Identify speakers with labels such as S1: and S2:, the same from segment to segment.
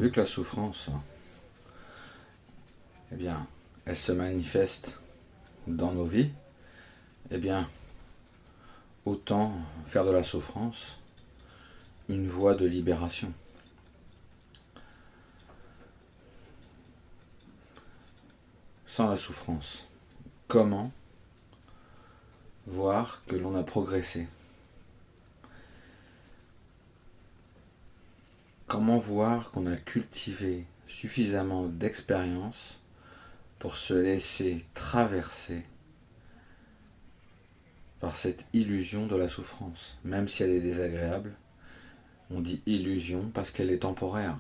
S1: Vu que la souffrance, eh bien, elle se manifeste dans nos vies, eh bien, autant faire de la souffrance une voie de libération. Sans la souffrance, comment voir que l'on a progressé? Comment voir qu'on a cultivé suffisamment d'expérience pour se laisser traverser par cette illusion de la souffrance? Même si elle est désagréable, on dit illusion parce qu'elle est temporaire.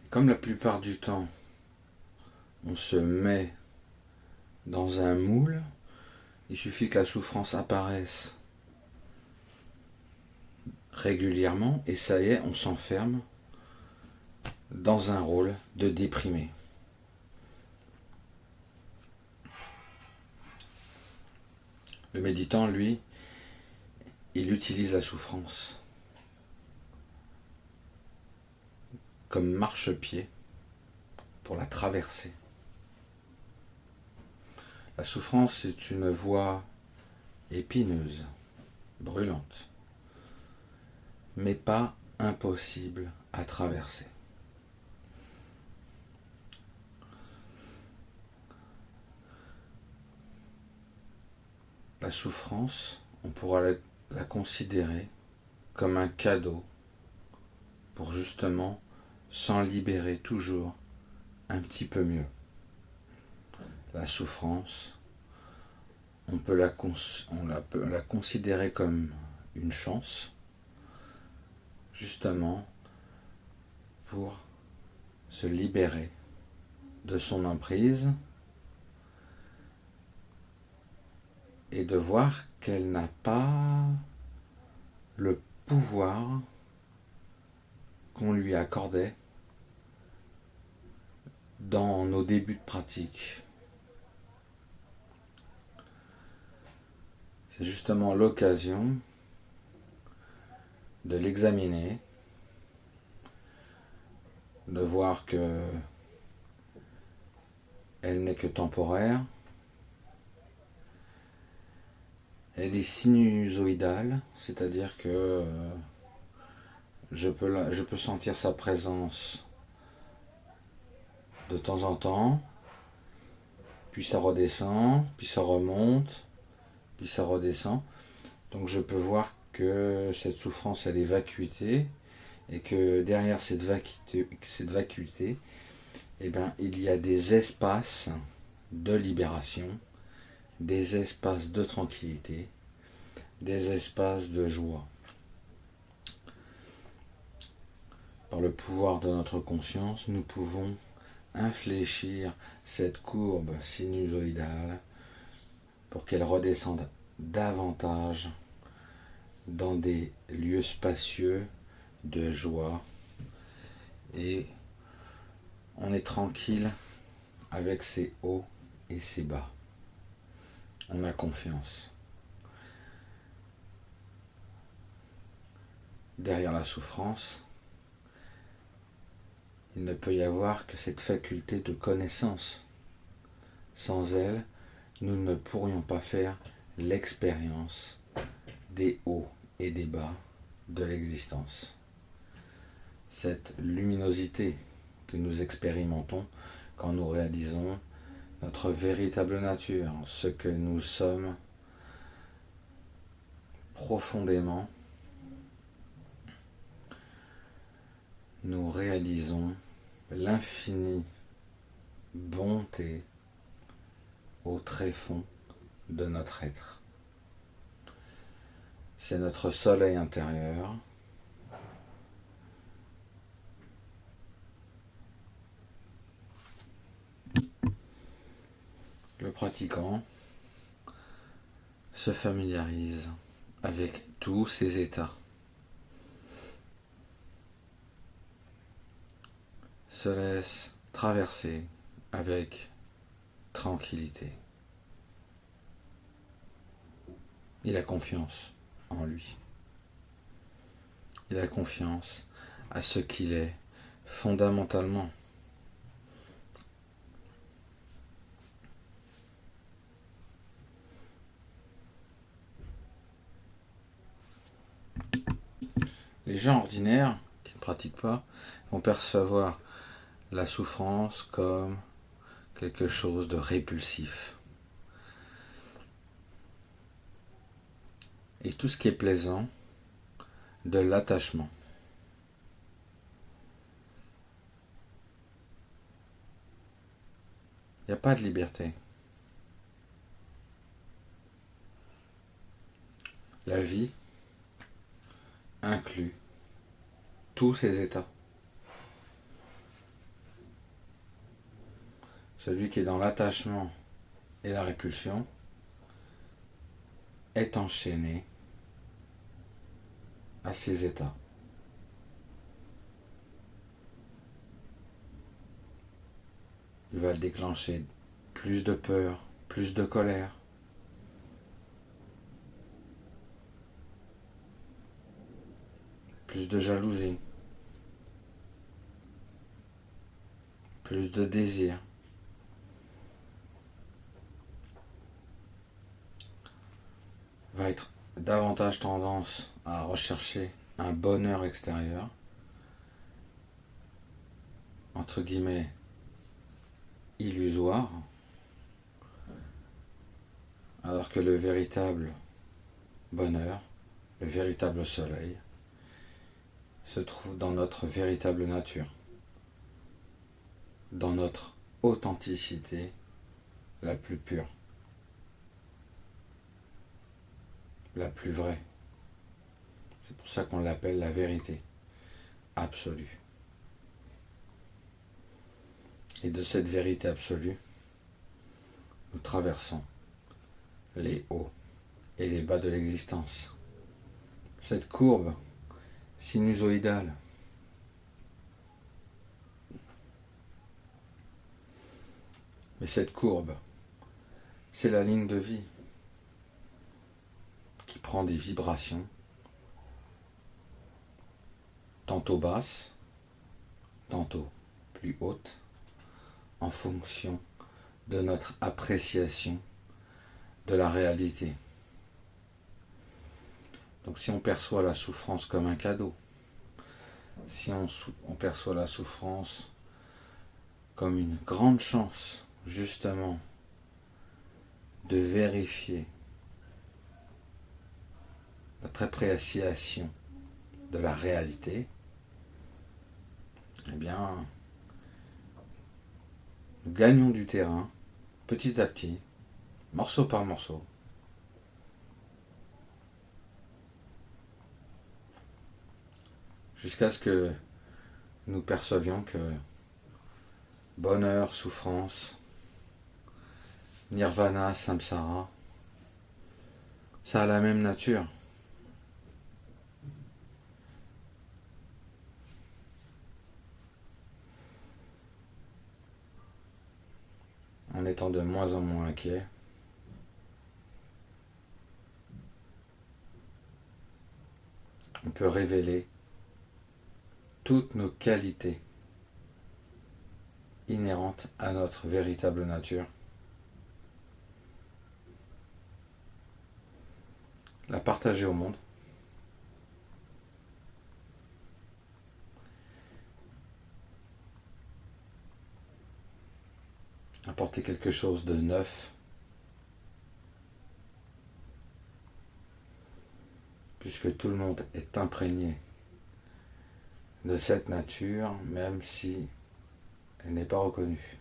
S1: Comme la plupart du temps, on se met dans un moule, il suffit que la souffrance apparaisse régulièrement et ça y est, on s'enferme dans un rôle de déprimé. Le méditant, lui, il utilise la souffrance comme marchepied pour la traverser. La souffrance est une voie épineuse, brûlante, mais pas impossible à traverser. La souffrance, on pourra la considérer comme un cadeau pour justement s'en libérer toujours un petit peu mieux. La souffrance, on peut la considérer comme une chance, justement pour se libérer de son emprise et de voir qu'elle n'a pas le pouvoir qu'on lui accordait dans nos débuts de pratique. C'est justement l'occasion de l'examiner, de voir que elle n'est que temporaire, elle est sinusoïdale, c'est-à-dire que je peux sentir sa présence de temps en temps, puis ça redescend, puis ça remonte, puis ça redescend. Donc je peux voir que cette souffrance, elle est vacuité, et que derrière cette vacuité, eh ben, il y a des espaces de libération, des espaces de tranquillité, des espaces de joie. Par le pouvoir de notre conscience, nous pouvons infléchir cette courbe sinusoïdale pour qu'elle redescende davantage dans des lieux spacieux de joie, et on est tranquille avec ses hauts et ses bas. On a confiance. Derrière la souffrance, il ne peut y avoir que cette faculté de connaissance. Sans elle, nous ne pourrions pas faire l'expérience des hauts et des bas de l'existence. Cette luminosité que nous expérimentons quand nous réalisons notre véritable nature, ce que nous sommes profondément, nous réalisons l'infinie bonté au tréfonds de notre être. C'est notre soleil intérieur. Le pratiquant se familiarise avec tous ces états, se laisse traverser avec tranquillité. Il a confiance en lui. Il a confiance à ce qu'il est fondamentalement. Les gens ordinaires qui ne pratiquent pas vont percevoir la souffrance comme quelque chose de répulsif. Et tout ce qui est plaisant, de l'attachement. Il n'y a pas de liberté. La vie inclut tous ces états. Celui qui est dans l'attachement et la répulsion est enchaîné à ces états. Il va déclencher plus de peur, plus de colère, plus de jalousie, plus de désir. Va être davantage tendance à rechercher un bonheur extérieur, entre guillemets, illusoire, alors que le véritable bonheur, le véritable soleil, se trouve dans notre véritable nature, dans notre authenticité la plus pure, la plus vraie. C'est pour ça qu'on l'appelle la vérité absolue. Et de cette vérité absolue, nous traversons les hauts et les bas de l'existence. Cette courbe sinusoïdale. Mais cette courbe, c'est la ligne de vie qui prend des vibrations, tantôt basses, tantôt plus hautes, en fonction de notre appréciation de la réalité. Donc si on perçoit la souffrance comme un cadeau, si on perçoit la souffrance comme une grande chance, justement, de vérifier notre appréciation de la réalité, eh bien, nous gagnons du terrain, petit à petit, morceau par morceau. Jusqu'à ce que nous percevions que bonheur, souffrance, nirvana, samsara, ça a la même nature. En étant de moins en moins inquiet, on peut révéler toutes nos qualités inhérentes à notre véritable nature. La partager au monde. Apporter quelque chose de neuf. Puisque tout le monde est imprégné de cette nature, même si elle n'est pas reconnue.